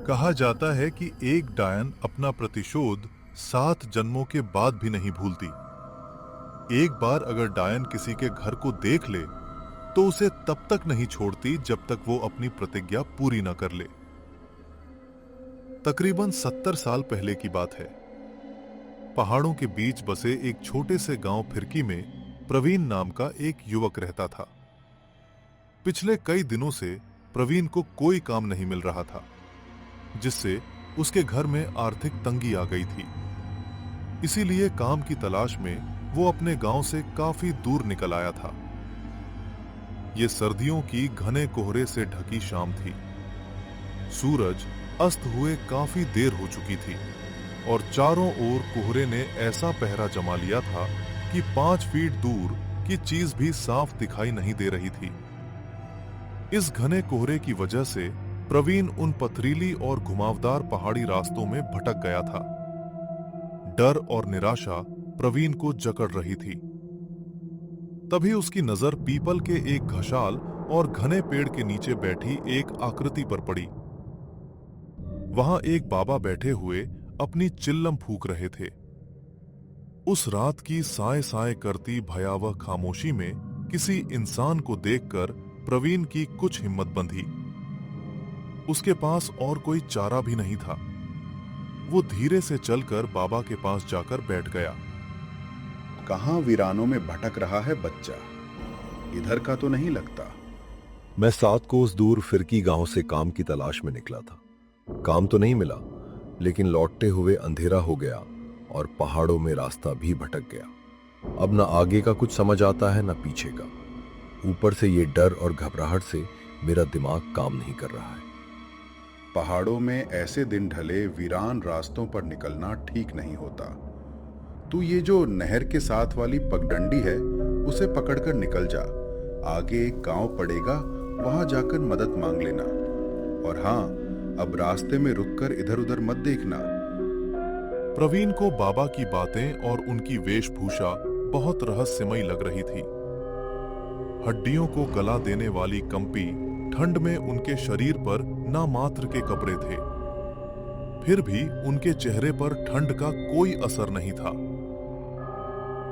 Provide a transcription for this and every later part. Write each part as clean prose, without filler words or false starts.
कहा जाता है कि एक डायन अपना प्रतिशोध 7 जन्मों के बाद भी नहीं भूलती। एक बार अगर डायन किसी के घर को देख ले तो उसे तब तक नहीं छोड़ती जब तक वो अपनी प्रतिज्ञा पूरी न कर ले। तकरीबन 70 साल पहले की बात है। पहाड़ों के बीच बसे एक छोटे से गांव फिरकी में प्रवीण नाम का एक युवक रहता था। पिछले कई दिनों से प्रवीण को कोई काम नहीं मिल रहा था, जिससे उसके घर में आर्थिक तंगी आ गई थी। इसीलिए काम की तलाश में वो अपने गांव से काफी दूर निकल आया था। ये सर्दियों की घने कोहरे से ढकी शाम थी। सूरज अस्त हुए काफी देर हो चुकी थी और चारों ओर कोहरे ने ऐसा पहरा जमा लिया था कि 5 फीट दूर की चीज भी साफ दिखाई नहीं दे रही थी। इस घने कोहरे की वजह से प्रवीण उन पथरीली और घुमावदार पहाड़ी रास्तों में भटक गया था। डर और निराशा प्रवीण को जकड़ रही थी। तभी उसकी नजर पीपल के एक घशाल और घने पेड़ के नीचे बैठी एक आकृति पर पड़ी। वहां एक बाबा बैठे हुए अपनी चिल्लम फूंक रहे थे। उस रात की साए साए करती भयावह खामोशी में किसी इंसान को देखकर प्रवीण की कुछ हिम्मत बंधी। उसके पास और कोई चारा भी नहीं था। वो धीरे से चलकर बाबा के पास जाकर बैठ गया। कहाँ वीरानों में भटक रहा है बच्चा? इधर का तो नहीं लगता। मैं 7 कोस दूर फिरकी गांव से काम की तलाश में निकला था। काम तो नहीं मिला, लेकिन लौटते हुए अंधेरा हो गया और पहाड़ों में रास्ता भी भटक गया। अब न आगे का कुछ समझ आता है न पीछे का। ऊपर से ये डर और घबराहट से मेरा दिमाग काम नहीं कर रहा है। पहाड़ों में ऐसे दिन ढले वीरान रास्तों पर निकलना ठीक नहीं होता। तू ये जो नहर के साथ वाली पगडंडी है उसे पकड़कर निकल जा। आगे एक गांव पड़ेगा, वहां जाकर मदद मांग लेना। और हाँ, अब रास्ते में रुककर इधर उधर मत देखना। प्रवीण को बाबा की बातें और उनकी वेशभूषा बहुत रहस्यमयी लग रही थी। हड्डियों को गला देने वाली कंपी ठंड में उनके शरीर पर नामात्र के कपड़े थे। फिर भी उनके चेहरे पर ठंड का कोई असर नहीं था।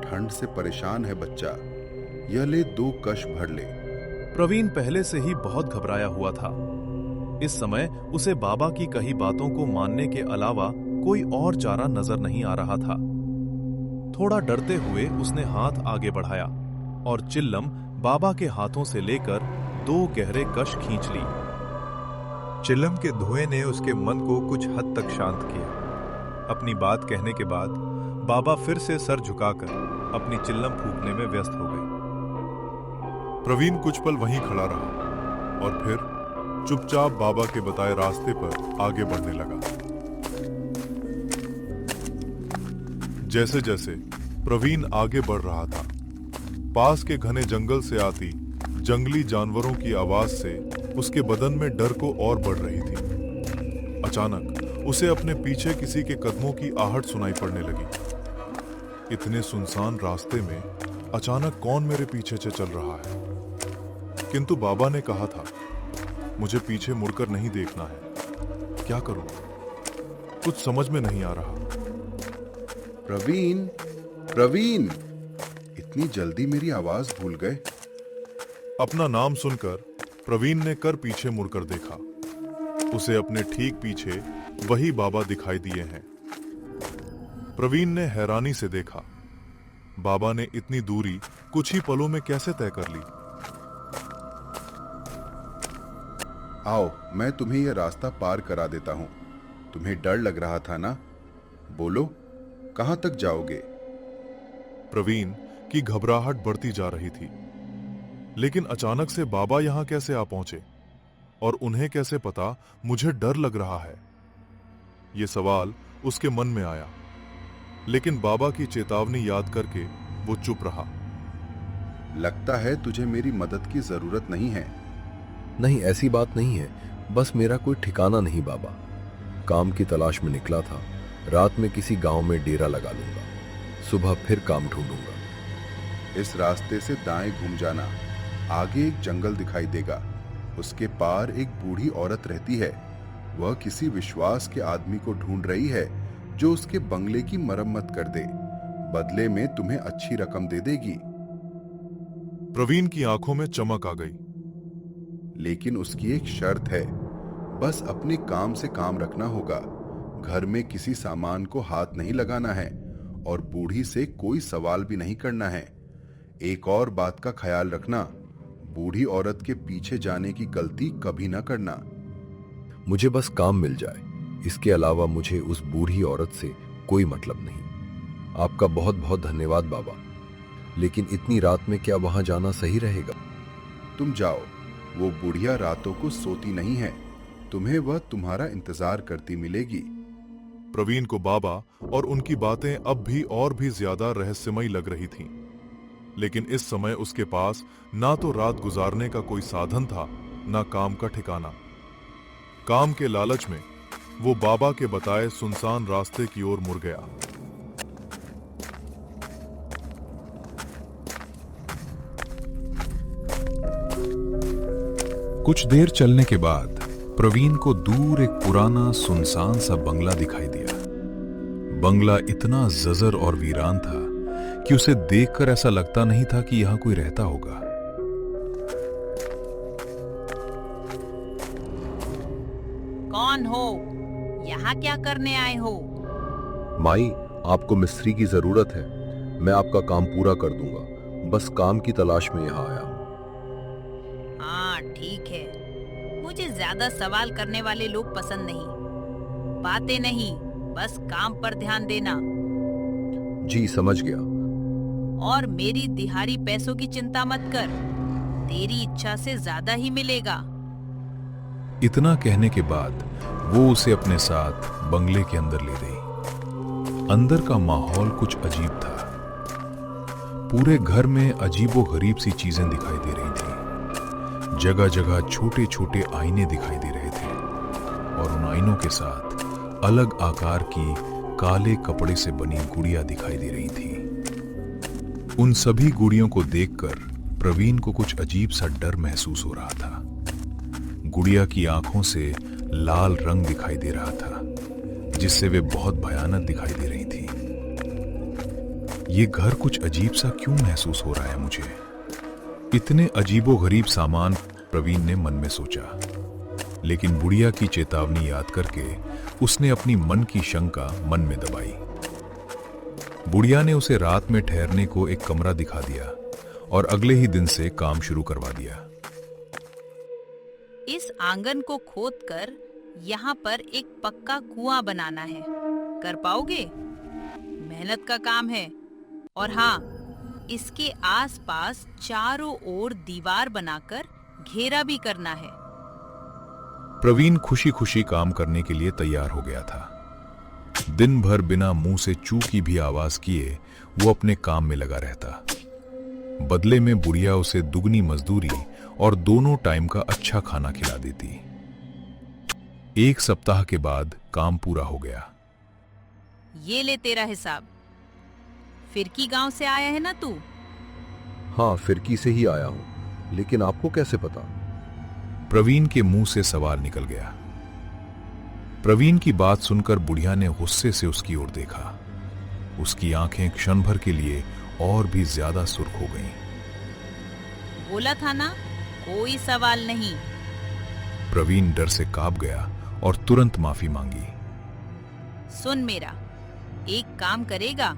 ठंड से परेशान है बच्चा, यह ले 2 कश भर ले। प्रवीण पहले से ही बहुत घबराया हुआ था। इस समय उसे बाबा की कही बातों को मानने के अलावा कोई और चारा नजर नहीं आ रहा था। थोड़ा डरते हुए उसने हाथ आगे बढ़ाया और चिल्लम बाबा के हाथों से लेकर 2 गहरे कश खींच ली। चिल्लम के धुएं ने उसके मन को कुछ हद तक शांत किया। अपनी बात कहने के बाद बाबा फिर से सर झुकाकर अपनी चिल्लम फूंकने में व्यस्त हो गए। प्रवीण कुछ पल वहीं खड़ा रहा और फिर चुपचाप बाबा के बताए रास्ते पर आगे बढ़ने लगा। जैसे जैसे प्रवीण आगे बढ़ रहा था, पास के घने जंगल से आती जंगली जानवरों की आवाज से उसके बदन में डर को और बढ़ रही थी। अचानक उसे अपने पीछे किसी के कदमों की आहट सुनाई पड़ने लगी। इतने सुनसान रास्ते में अचानक कौन मेरे पीछे से चल रहा है? किंतु बाबा ने कहा था मुझे पीछे मुड़कर नहीं देखना है। क्या करूं? कुछ समझ में नहीं आ रहा। प्रवीण, प्रवीण, इतनी जल्दी मेरी आवाज भूल गए? अपना नाम सुनकर प्रवीण ने कर पीछे मुड़कर देखा। उसे अपने ठीक पीछे वही बाबा दिखाई दिए हैं। प्रवीण ने हैरानी से देखा, बाबा ने इतनी दूरी कुछ ही पलों में कैसे तय कर ली? आओ, मैं तुम्हें यह रास्ता पार करा देता हूं। तुम्हें डर लग रहा था ना? बोलो, कहां तक जाओगे? प्रवीण की घबराहट बढ़ती जा रही थी। लेकिन अचानक से बाबा यहां कैसे आ पहुंचे और उन्हें कैसे पता मुझे डर लग रहा है? यह सवाल उसके मन में आया, लेकिन बाबा की चेतावनी याद करके वो चुप रहा। लगता है तुझे मेरी मदद की जरूरत नहीं है। नहीं, ऐसी बात नहीं है। बस मेरा कोई ठिकाना नहीं बाबा। काम की तलाश में निकला था। रात में किसी गांव में डेरा लगा लूंगा। सुबह फिर काम ढूंढूंगा। इस रास्ते से दाएं घूम जाना। आगे एक जंगल दिखाई देगा। उसके पार एक बूढ़ी औरत रहती है। वह किसी विश्वास के आदमी को ढूंढ रही है जो उसके बंगले की मरम्मत कर दे, बदले में तुम्हें अच्छी रकम दे देगी। प्रवीण की आंखों में चमक आ गई। लेकिन उसकी एक शर्त है, बस अपने काम से काम रखना होगा। घर में किसी सामान को हाथ नहीं लगाना है और बूढ़ी से कोई सवाल भी नहीं करना है। एक और बात का ख्याल रखना, बूढ़ी औरत के पीछे जाने की गलती कभी ना करना। मुझे बस काम मिल जाए, इसके अलावा मुझे उस बूढ़ी औरत से कोई मतलब नहीं। आपका बहुत बहुत धन्यवाद बाबा, लेकिन इतनी रात में क्या वहां जाना सही रहेगा? तुम जाओ, वो बुढ़िया रातों को सोती नहीं है, तुम्हें वह तुम्हारा इंतजार करती मिलेगी। प्रवीण को बाबा और उनकी बातें अब भी और भी ज्यादा रहस्यमयी लग रही थीं। लेकिन इस समय उसके पास ना तो रात गुजारने का कोई साधन था, ना काम का ठिकाना। काम के लालच में वो बाबा के बताए सुनसान रास्ते की ओर मुड़ गया। कुछ देर चलने के बाद प्रवीण को दूर एक पुराना सुनसान सा बंगला दिखाई दिया। बंगला इतना जर्जर और वीरान था कि उसे देखकर ऐसा लगता नहीं था कि यहां कोई रहता होगा। कौन हो? यहाँ क्या करने आए हो? माई, आपको मिस्त्री की जरूरत है। मैं आपका काम पूरा कर दूंगा, बस काम की तलाश में यहाँ आया हूँ। हाँ ठीक है, मुझे ज्यादा सवाल करने वाले लोग पसंद नहीं। बातें नहीं, बस काम पर ध्यान देना। जी समझ गया। और मेरी दिहाड़ी पैसों की चिंता मत कर, तेरी इच्छा से ज्यादा ही मिलेगा। इतना कहने के बाद वो उसे अपने साथ बंगले के अंदर ले गई। अंदर का माहौल कुछ अजीब था। पूरे घर में अजीबोगरीब सी चीजें दिखाई दे रही थी। जगह जगह छोटे छोटे आईने दिखाई दे रहे थे और उन आईनों के साथ अलग आकार की काले कपड़े से बनी गुड़िया दिखाई दे रही थी। उन सभी गुड़ियों को देखकर प्रवीण को कुछ अजीब सा डर महसूस हो रहा था। गुड़िया की आंखों से लाल रंग दिखाई दे रहा था, जिससे वे बहुत भयानक दिखाई दे रही थी। ये घर कुछ अजीब सा क्यों महसूस हो रहा है मुझे? इतने अजीबोगरीब सामान, प्रवीण ने मन में सोचा। लेकिन बुढ़िया की चेतावनी याद करके उसने अपनी मन की शंका मन में दबाई। बुढ़िया ने उसे रात में ठहरने को एक कमरा दिखा दिया और अगले ही दिन से काम शुरू करवा दिया। इस आंगन को खोदकर यहाँ पर एक पक्का कुआं बनाना है। कर पाओगे? मेहनत का काम है। और हाँ, इसके आसपास चारों ओर दीवार बनाकर घेरा भी करना है। प्रवीण खुशी खुशी काम करने के लिए तैयार हो गया था। दिन भर बिना मुंह से चू की भी आवाज किए वो अपने काम में लगा रहता। बदले में बुढ़िया उसे दुगनी मजदूरी और दोनों टाइम का अच्छा खाना खिला देती। एक सप्ताह के बाद काम पूरा हो गया। ये ले तेरा हिसाब। फिरकी गांव से आया है ना तू? हाँ, फिरकी से ही आया हूं, लेकिन आपको कैसे पता? प्रवीण के मुंह से सवाल निकल गया। प्रवीण की बात सुनकर बुढ़िया ने गुस्से से उसकी ओर देखा। उसकी आंखें क्षण भर के लिए और भी ज्यादा सुर्ख हो गईं। बोला था ना, कोई सवाल नहीं। प्रवीण डर से कांप गया और तुरंत माफी मांगी। सुन मेरा, एक काम करेगा?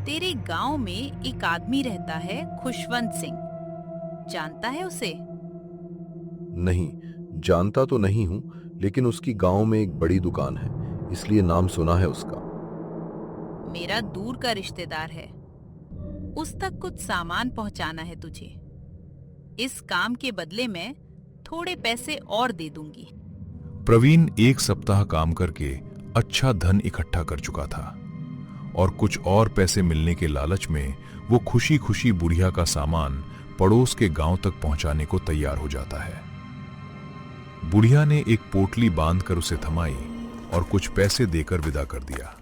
तेरे गांव में एक आदमी रहता है, खुशवंत सिंह। जानता है उसे? नहीं, जानता तो नहीं हूं, लेकिन उसकी गांव में एक बड़ी दुकान है, इसलिए नाम सुना है उसका। मेरा दूर का रिश्तेदार है। उस तक कुछ सामान पहुंचाना है तुझे। इस काम के बदले में थोड़े पैसे और दे दूंगी। प्रवीण एक सप्ताह काम करके अच्छा धन इकट्ठा कर चुका था और कुछ और पैसे मिलने के लालच में वो खुशी खुशी बुढ़िया का सामान पड़ोस के गांव तक पहुंचाने को तैयार हो जाता है। बुढ़िया ने एक पोटली बांधकर उसे थमाई और कुछ पैसे देकर विदा कर दिया।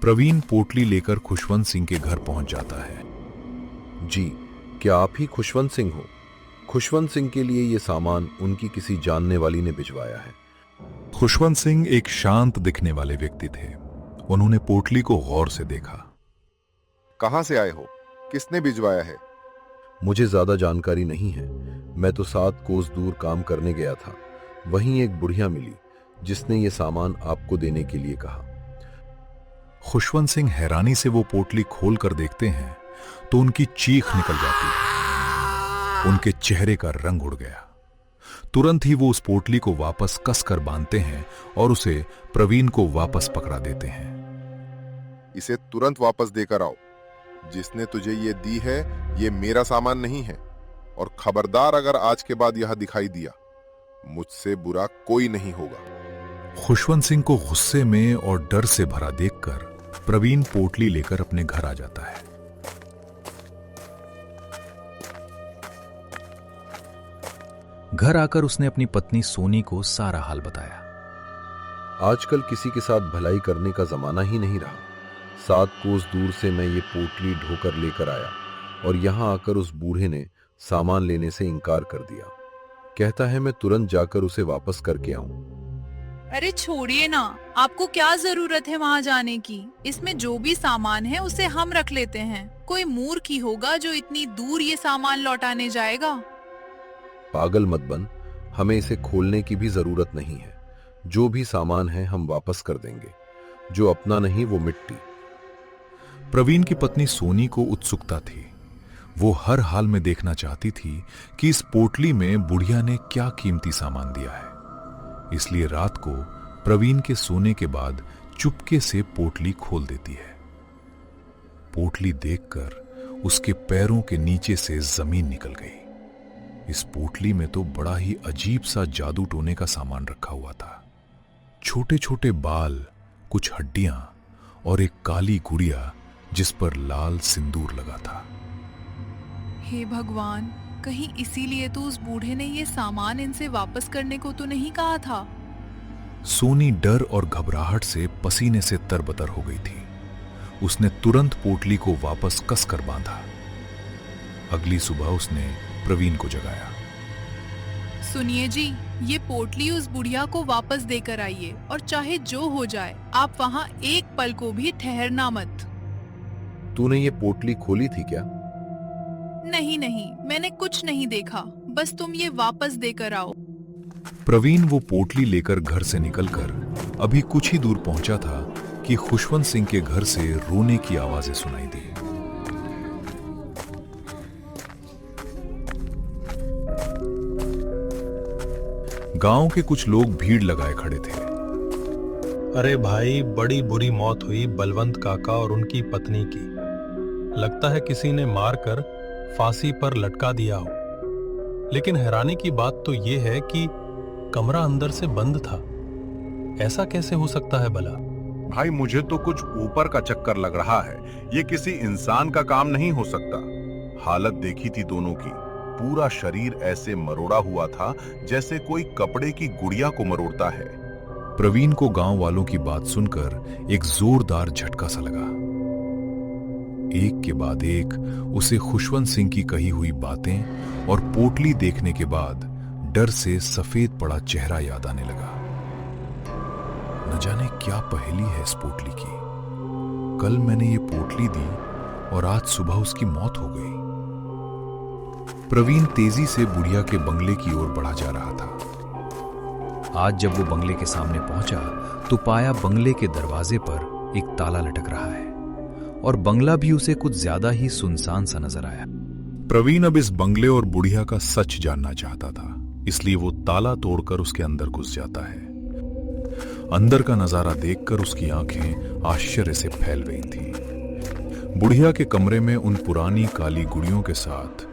प्रवीण पोटली लेकर खुशवंत सिंह के घर पहुंच जाता है। जी, क्या आप ही खुशवंत सिंह हो? खुशवंत सिंह के लिए ये सामान उनकी किसी जानने वाली ने भिजवाया है। खुशवंत सिंह एक शांत दिखने वाले व्यक्ति थे। उन्होंने पोटली को गौर से देखा। कहां से आए हो? किसने भिजवाया है? मुझे ज्यादा जानकारी नहीं है। मैं तो 7 कोस दूर काम करने गया था। वहीं एक बुढ़िया मिली जिसने ये सामान आपको देने के लिए कहा। खुशवंत सिंह हैरानी से वो पोटली खोल कर देखते हैं तो उनकी चीख निकल जाती है। उनके चेहरे का रंग उड़ गया। तुरंत ही वो उस पोटली को वापस कसकर बांधते हैं और उसे प्रवीण को वापस पकड़ा देते हैं। इसे तुरंत वापस देकर आओ। जिसने तुझे ये दी है ये मेरा सामान नहीं है, और खबरदार अगर आज के बाद यह दिखाई दिया, मुझसे बुरा कोई नहीं होगा। खुशवंत सिंह को गुस्से में और डर से भरा देखकर प्रवीण पोटली लेकर अपने घर आ जाता है। घर आकर उसने अपनी पत्नी सोनी को सारा हाल बताया। आजकल किसी के साथ भलाई करने का जमाना ही नहीं रहा। 7 कोस दूर से मैं ये पोटली ढोकर लेकर आया और यहां आकर उस बूढ़े ने सामान लेने से इनकार कर दिया। कहता है मैं तुरंत जाकर उसे वापस करके आऊं। अरे छोड़िए ना, आपको क्या जरूरत है वहाँ जाने की? इसमें जो भी सामान है उसे हम रख लेते हैं। कोई मूर्ख ही होगा जो इतनी दूर ये सामान लौटाने जाएगा। पागल मत बन, हमें इसे खोलने की भी जरूरत नहीं है। जो भी सामान है हम वापस कर देंगे। जो अपना नहीं वो मिट्टी। प्रवीण की पत्नी सोनी को उत्सुकता थी। वो हर हाल में देखना चाहती थी कि इस पोटली में बुढ़िया ने क्या कीमती सामान दिया है। इसलिए रात को प्रवीण के सोने के बाद चुपके से पोटली खोल देती है। पोटली देखकर उसके पैरों के नीचे से जमीन निकल गई। इस पोटली में तो बड़ा ही अजीब सा जादू टोने का सामान रखा हुआ था। छोटे छोटे बाल, कुछ हड्डियां और एक काली गुड़िया जिस पर लाल सिंदूर लगा था। हे भगवान, कहीं इसीलिए तो उस बूढ़े ने ये सामान इनसे वापस करने को तो नहीं कहा था। सोनी डर और घबराहट से पसीने से तरबतर हो गई थी। उसने तुरंत पोटली को वापस कसकर बांधा। अगली सुबह उसने प्रवीण को जगाया। सुनिए जी, ये पोटली उस बुढ़िया को वापस देकर आइए और चाहे जो हो जाए आप वहाँ एक पल को भी ठहरना मत। तूने ये पोटली खोली थी क्या? नहीं नहीं, मैंने कुछ नहीं देखा। बस तुम ये वापस देकर आओ। प्रवीण वो पोटली लेकर घर से निकलकर अभी कुछ ही दूर पहुंचा था कि खुशवंत सिंह के घर से रोने की आवाजें सुनाई दी। गांव के कुछ लोग भीड़ लगाए खड़े थे। अरे भाई, बड़ी बुरी मौत हुई बलवंत काका और उनकी पत्नी की। लगता है किसी ने मारकर फांसी पर लटका दिया हो। लेकिन हैरानी की बात तो यह है कि कमरा अंदर से बंद था। ऐसा कैसे हो सकता है भला? भाई, मुझे तो कुछ ऊपर का चक्कर लग रहा है। ये किसी इंसान का काम नहीं हो सकता। हालत देखी थी दोनों की। पूरा शरीर ऐसे मरोड़ा हुआ था जैसे कोई कपड़े की गुड़िया को मरोड़ता है। प्रवीण को गांव वालों की बात सुनकर एक जोरदार झटका सा लगा। एक के बाद एक उसे खुशवंत सिंह की कही हुई बातें और पोटली देखने के बाद डर से सफेद पड़ा चेहरा याद आने लगा। न जाने क्या पहेली है इस पोटली की। कल मैंने ये पोटली दी और आज सुबह उसकी मौत हो गई। प्रवीण तेजी से बुढ़िया के बंगले की ओर बढ़ा जा रहा था। आज जब वो बंगले के सामने पहुंचा तो पाया बंगले के दरवाजे पर एक ताला लटक रहा है और बंगला भी उसे कुछ ज्यादा ही सुनसान सा नजर आया। प्रवीण अब इस बंगले और बुढ़िया का सच जानना चाहता था, इसलिए वो ताला तोड़कर उसके अंदर घुस जाता है। अंदर का नजारा देखकर उसकी आंखें आश्चर्य से फैल गई थीं। बुढ़िया के कमरे में उन पुरानी काली गुड़ियों के साथ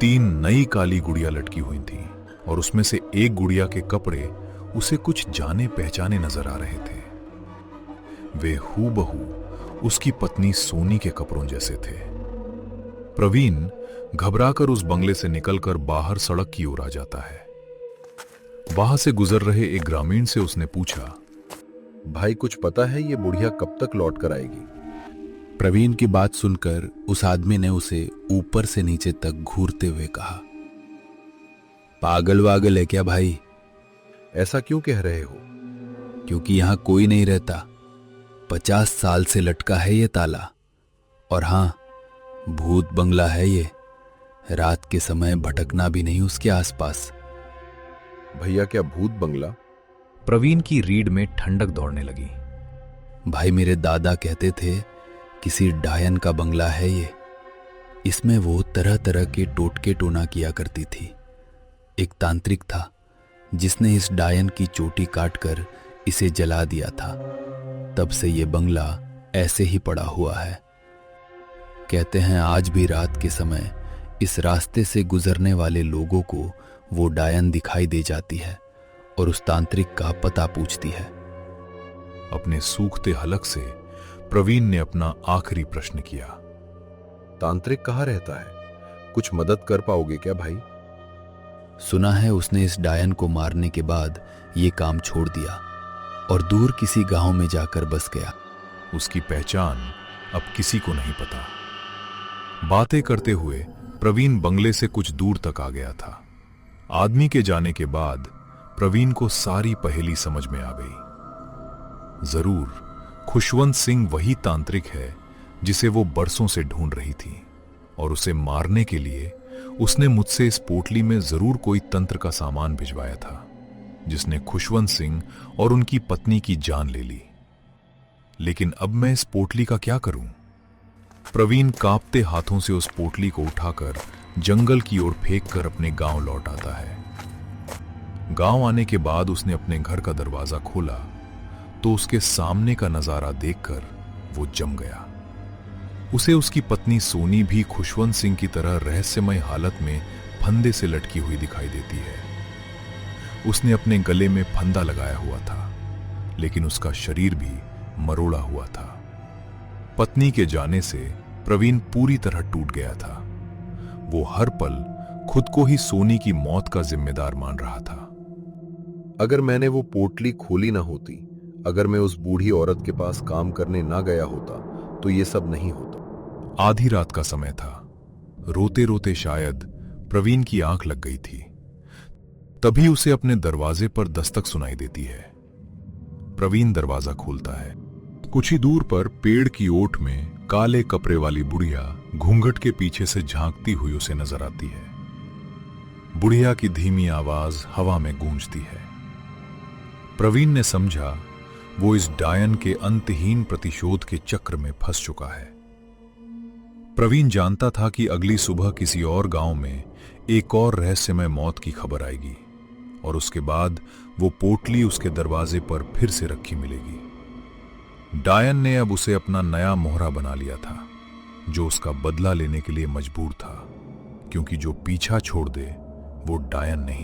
3 नई काली गुड़िया लटकी हुई थीं और उसमें से एक गुड़िया के कपड़े उसे कुछ जाने पहचाने नजर आ रहे थे। वे हूबहू उसकी पत्नी सोनी के कपड़ों जैसे थे। प्रवीण घबराकर उस बंगले से निकलकर बाहर सड़क की ओर आ जाता है। वहां से गुजर रहे एक ग्रामीण से उसने पूछा, भाई कुछ पता है ये बुढ़िया कब तक लौट कर आएगी? प्रवीण की बात सुनकर उस आदमी ने उसे ऊपर से नीचे तक घूरते हुए कहा, पागल वागल है क्या भाई? ऐसा क्यों कह रहे हो? क्योंकि यहां कोई नहीं रहता। 50 साल से लटका है ये ताला। और हां, भूत बंगला है ये। रात के समय भटकना भी नहीं उसके आसपास। भैया, क्या भूत बंगला? प्रवीण की रीढ़ में ठंडक दौड़ने लगी। भाई, मेरे दादा कहते थे किसी डायन का बंगला है ये। इसमें वो तरह तरह के टोटके टोना किया करती थी। एक तांत्रिक था जिसने इस डायन की चोटी काटकर इसे जला दिया था। तब से ये बंगला ऐसे ही पड़ा हुआ है। कहते हैं आज भी रात के समय इस रास्ते से गुजरने वाले लोगों को वो डायन दिखाई दे जाती है और उस तांत्रिक का पता पूछती है। अपने सूखते हलक से प्रवीण ने अपना आखिरी प्रश्न किया। तांत्रिक कहाँ रहता है? कुछ मदद कर पाओगे क्या भाई? सुना है उसने इस डायन को मारने के बाद ये काम छोड़ दिया और दूर किसी गांव में जाकर बस गया। उसकी पहचान अब किसी को नहीं पता। बातें करते हुए प्रवीण बंगले से कुछ दूर तक आ गया था। आदमी के जाने के बाद प्रवीण को सारी पहेली समझ में आ गई। जरूर खुशवंत सिंह वही तांत्रिक है जिसे वो बरसों से ढूंढ रही थी, और उसे मारने के लिए उसने मुझसे इस पोटली में जरूर कोई तंत्र का सामान भिजवाया था, जिसने खुशवंत सिंह और उनकी पत्नी की जान ले ली। लेकिन अब मैं इस पोटली का क्या करूं? प्रवीण कांपते हाथों से उस पोटली को उठाकर जंगल की ओर फेंककर अपने गांव लौट आता है। गांव आने के बाद उसने अपने घर का दरवाजा खोला तो उसके सामने का नजारा देखकर वो जम गया। उसे उसकी पत्नी सोनी भी खुशवंत सिंह की तरह रहस्यमय हालत में फंदे से लटकी हुई दिखाई देती है। उसने अपने गले में फंदा लगाया हुआ था, लेकिन उसका शरीर भी मरोड़ा हुआ था। पत्नी के जाने से प्रवीण पूरी तरह टूट गया था। वो हर पल खुद को ही सोनी की मौत का जिम्मेदार मान रहा था। अगर मैंने वो पोटली खोली ना होती, अगर मैं उस बूढ़ी औरत के पास काम करने ना गया होता, तो ये सब नहीं होता। आधी रात का समय था। रोते रोते शायद प्रवीण की आंख लग गई थी। तभी उसे अपने दरवाजे पर दस्तक सुनाई देती है। प्रवीण दरवाजा खोलता है। कुछ ही दूर पर पेड़ की ओट में काले कपड़े वाली बुढ़िया घूंघट के पीछे से झांकती हुई उसे नजर आती है। बुढ़िया की धीमी आवाज हवा में गूंजती है। प्रवीण ने समझा वो इस डायन के अंतहीन प्रतिशोध के चक्र में फंस चुका है। प्रवीण जानता था कि अगली सुबह किसी और गांव में एक और रहस्यमय मौत की खबर आएगी, और उसके बाद वो पोटली उसके दरवाजे पर फिर से रखी मिलेगी। डायन ने अब उसे अपना नया मोहरा बना लिया था, जो उसका बदला लेने के लिए मजबूर था, क्योंकि जो पीछा छोड़ दे वो डायन नहीं,